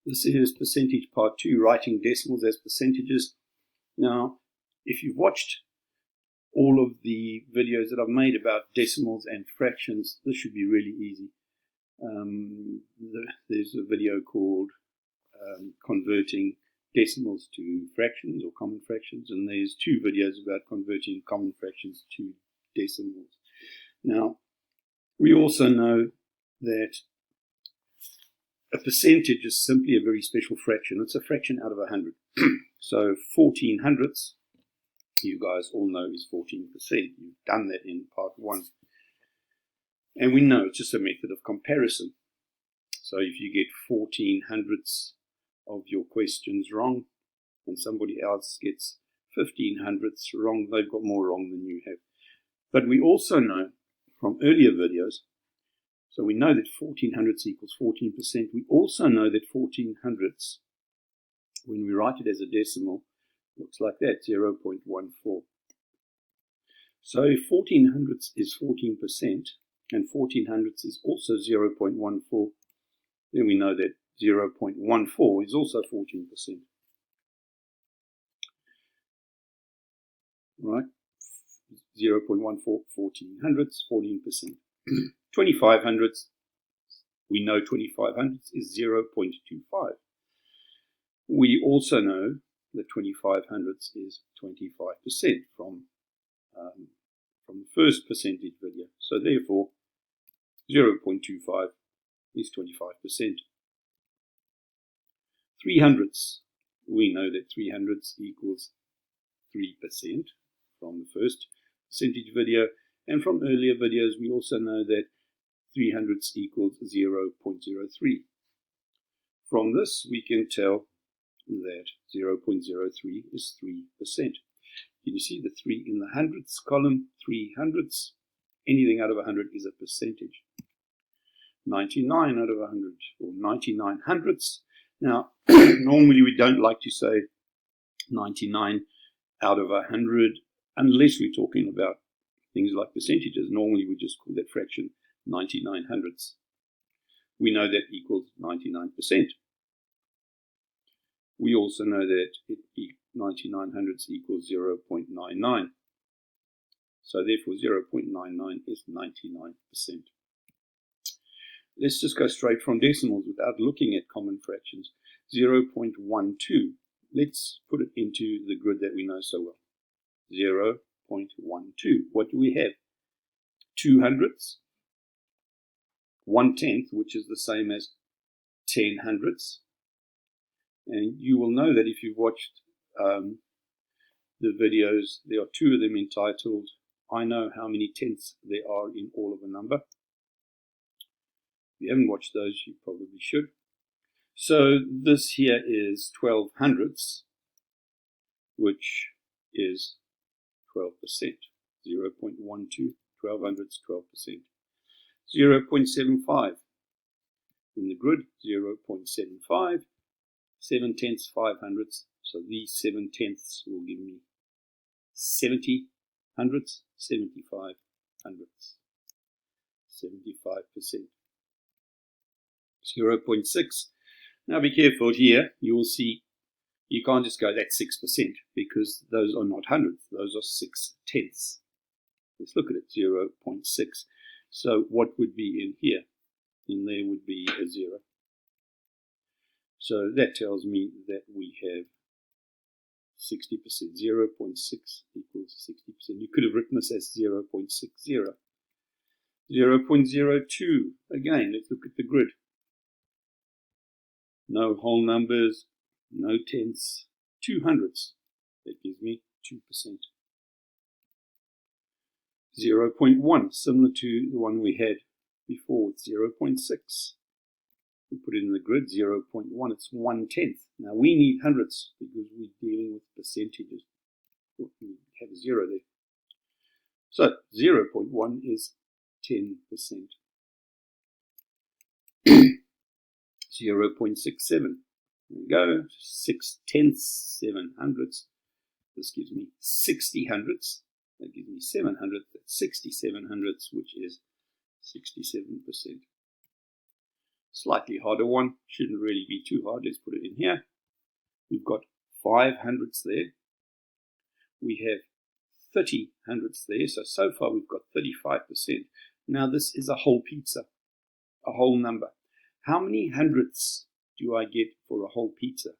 This is percentage part 2, writing decimals as percentages. Now, if you've watched all of the videos that I've made about decimals and fractions, this should be really easy. There's a video called converting decimals to fractions or common fractions, and there's 2 videos about converting common fractions to decimals. Now, we also know that a percentage is simply a very special fraction. It's a fraction out of 100. So 14 hundredths, you guys all know, is 14%. You've done that in part 1. And we know it's just a method of comparison. So if you get 14 hundredths of your questions wrong, and somebody else gets 15 hundredths wrong, they've got more wrong than you have. But we also know from earlier videos, so we know that 14 hundredths equals 14%. We also know that 14 hundredths, when we write it as a decimal, looks like that, 0.14. So if 14 hundredths is 14%, and 14 hundredths is also 0.14, then we know that 0.14 is also 14%. Right? 0.14, 14 hundredths, 14%. 25 hundredths, we know 25 hundredths is 0.25. We also know that 25 hundredths is 25% from the first percentage video. So therefore, 0.25 is 25%. 3 hundredths, we know that 3 hundredths equals 3% from the first percentage video. And from earlier videos, we also know that 3 hundredths equals 0.03. From this, we can tell that 0.03 is 3%. Can you see the 3 in the hundredths column? 3 hundredths. Anything out of 100 is a percentage. 99 out of 100, or 99 hundredths. Now, normally we don't like to say 99 out of 100 unless we're talking about things like percentages. Normally we just call that fraction 99 hundredths. We know that equals 99%. We also know that 99 hundredths equals 0.99. So therefore 0.99 is 99%. Let's just go straight from decimals without looking at common fractions. 0.12. Let's put it into the grid that we know so well. 0.12. What do we have? 2 hundredths, 1/10, which is the same as 10 hundredths. And you will know that if you've watched the videos, there are 2 of them entitled, I Know How Many Tenths There Are in All of a Number. If you haven't watched those, you probably should. So this here is 12 hundredths, which is 12%. 0.12, 12 hundredths, 12%. 0.75 in the grid, 0.75. 7 tenths, 5 hundredths. So these 7 tenths will give me 70 hundredths, 75 hundredths. 75%. 0.6. Now be careful here. You will see you can't just go that's 6% because those are not hundredths. Those are 6 tenths. Let's look at it. 0.6. So what would be in here? In there would be a 0. So that tells me that we have 60%. 0.6 equals 60%. You could have written this as 0.60. 0.02. Again, let's look at the grid. No whole numbers, no tenths, 2 hundredths. That gives me 2%. 0.1, similar to the one we had before, it's 0.6. We put it in the grid, 0.1, it's 1/10. Now we need hundredths because we're dealing with percentages. We have a 0 there. So 0.1 is 10%. 0.67. There we go. 6 tenths, 7 hundredths. This gives me 60 hundredths. That gives me 7 hundredths. That's 67 hundredths, which is 67%. Slightly harder one, shouldn't really be too hard. Let's put it in here. We've got 5 hundredths there. We have 30 hundredths there. So far we've got 35%. Now this is a whole pizza, a whole number. How many hundredths do I get for a whole pizza?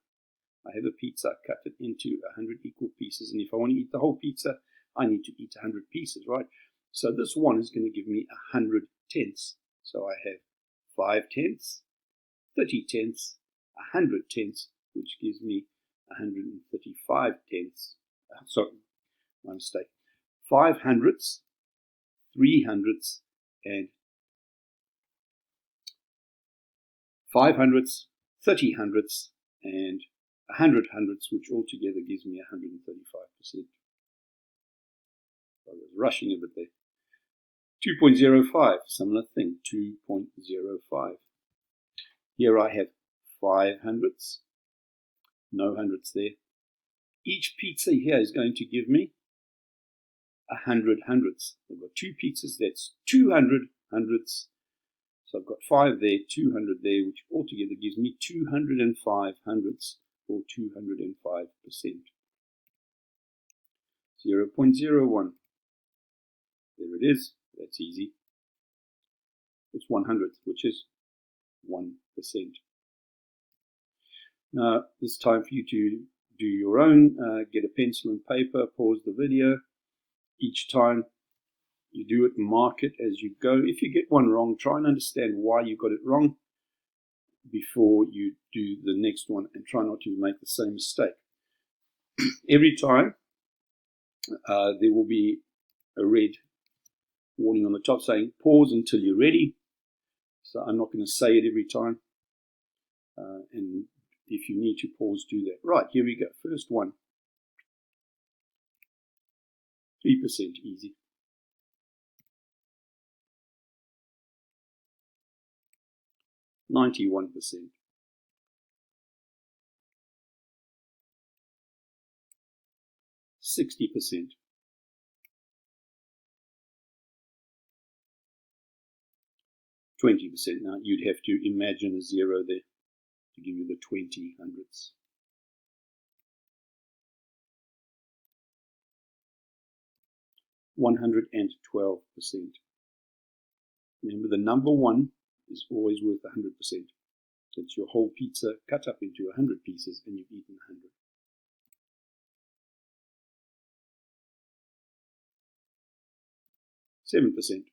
I have a pizza, I cut it into 100 equal pieces, and if I want to eat the whole pizza, I need to eat 100 pieces, right? So this one is going to give me 100 tenths. So I have 5 tenths, 30 tenths, 100 tenths, which gives me 135 tenths. Sorry, my mistake. 5 hundredths, 3 hundredths, and 5 hundredths, 30 hundredths, and 100 hundredths, which altogether gives me 135%. I was rushing a bit there. 2.05, similar thing, 2.05. Here I have 5 hundredths, no hundredths there. Each pizza here is going to give me 100 hundredths. I've got 2 pizzas, that's 200 hundredths. So I've got 5 there, 200 there, which altogether gives me 205 hundredths, or 205%. 0.01. There it is. That's easy. It's 100th, which is 1%. Now, it's time for you to do your own. Get a pencil and paper, pause the video. Each time you do it, mark it as you go. If you get one wrong, try and understand why you got it wrong before you do the next one, and try not to make the same mistake. Every time there will be a red warning on the top saying pause until you're ready. So I'm not going to say it every time, and if you need to pause, do that. Right, here we go. First one, 3%, easy. 91%. 60%. 20%. Now you'd have to imagine a 0 there to give you the 20 hundredths. 112%. Remember, the number 1 is always worth 100%. So it's your whole pizza cut up into 100 pieces, and you've eaten 100. 7%.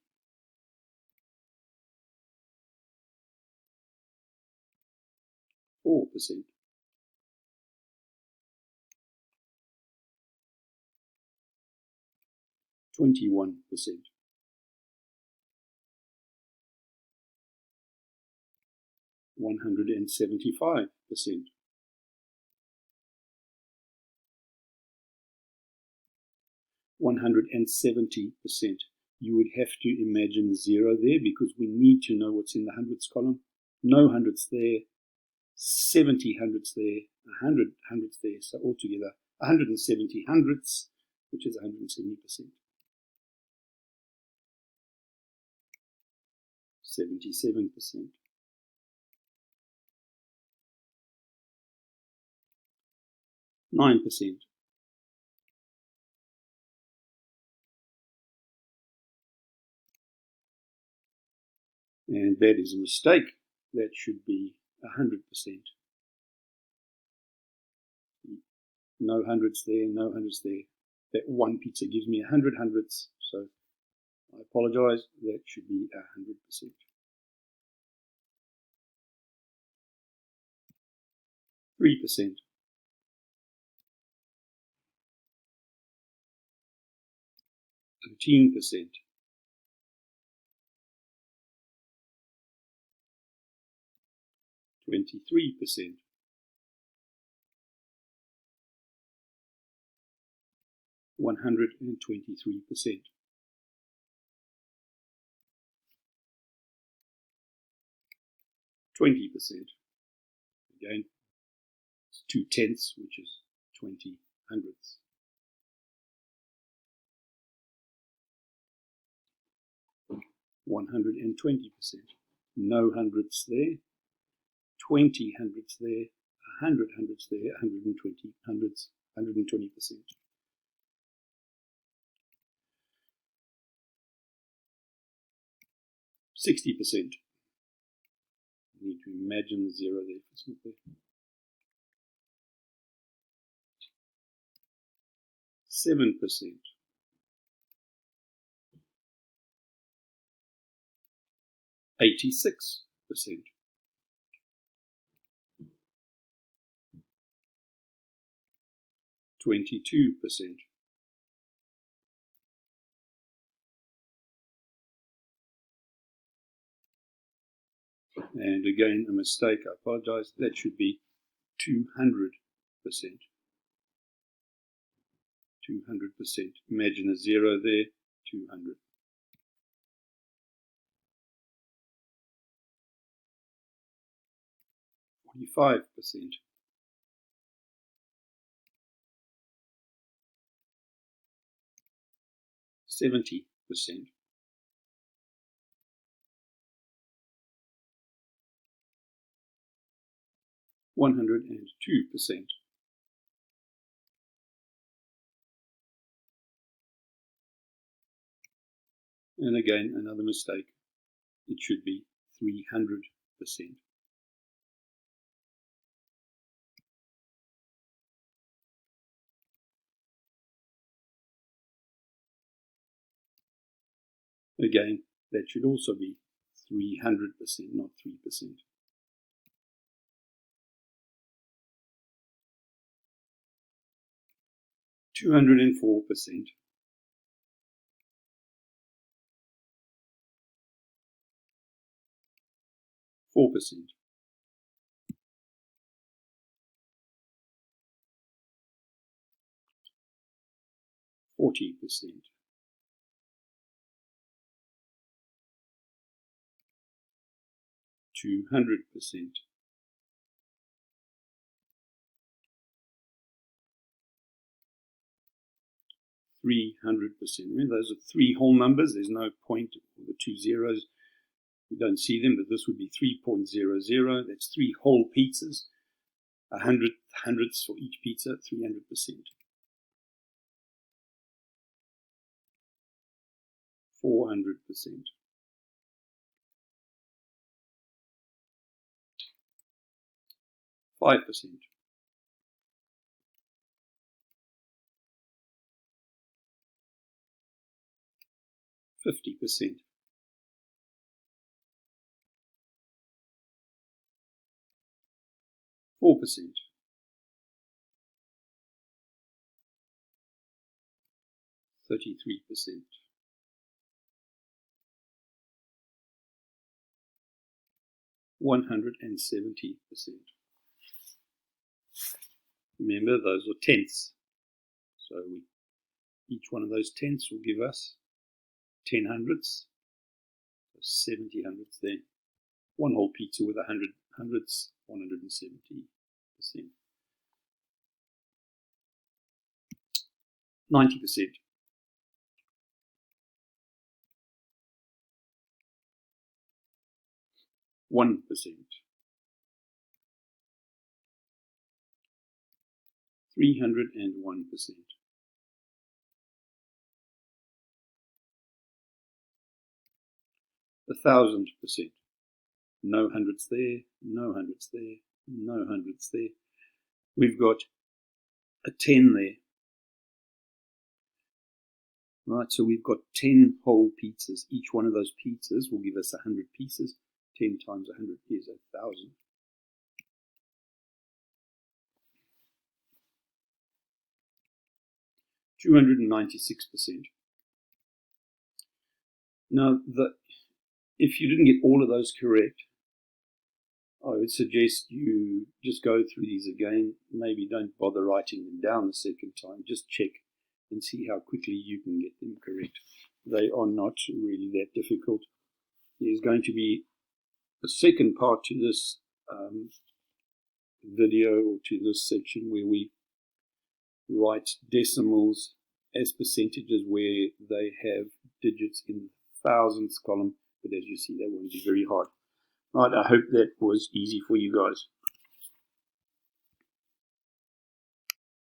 4%. 21%. 175%. 170%. You would have to imagine a 0 there, because we need to know what's in the hundredths column. No hundredths there, 70 hundredths there, 100 hundredths there. So altogether 170 hundredths, which is 170%. 77%. 9%. 'And that is a mistake. That should be 100%. No hundredths there, no hundredths there. That one pizza gives me 100 hundredths, so I apologize. That should be 100%. 3%. 13%. 23%. 123%. 20%. Again, it's 2 tenths, which is 20 hundredths. 120%. No hundredths there, 20 hundredths there, 100 hundredths there, 120 hundredths, 120%. 60%. You need to imagine the zero there if it's not there. 7%. 86%. 22%. 'And again, a mistake, I apologize, that should be 200%. 200%. Imagine a zero there, 200. 45%. 70%. 102%. 'And again, another mistake. It should be 300%. Again, that should also be 300%, not 3%. 204%. 4%. 40%. 200%. 300%. Remember, those are three whole numbers. There's no point or the two zeros. We don't see them, but this would be 3.00. That's three whole pizzas. 100 hundredths for each pizza, 300%. 400%. 5%. 50%. 4%. 33%. 170%. Remember, those are tenths. So each one of those tenths will give us 10 hundredths. So 70 hundredths there. One whole pizza with 100 hundredths, 170%. 90%. 1%. 301%. 1,000%. No hundredths there, no hundredths there, no hundredths there. We've got a 10 there. Right, so we've got 10 whole pizzas. Each one of those pizzas will give us 100 pieces. 10 times 100 is 1,000. $296. Now, if you didn't get all of those correct, I would suggest you just go through these again. Maybe don't bother writing them down the second time. Just check and see how quickly you can get them correct. They are not really that difficult. There's going to be a second part to this video or to this section where we write decimals as percentages where they have digits in the thousandths column, but as you see, that won't be very hard. Right, I hope that was easy for you guys.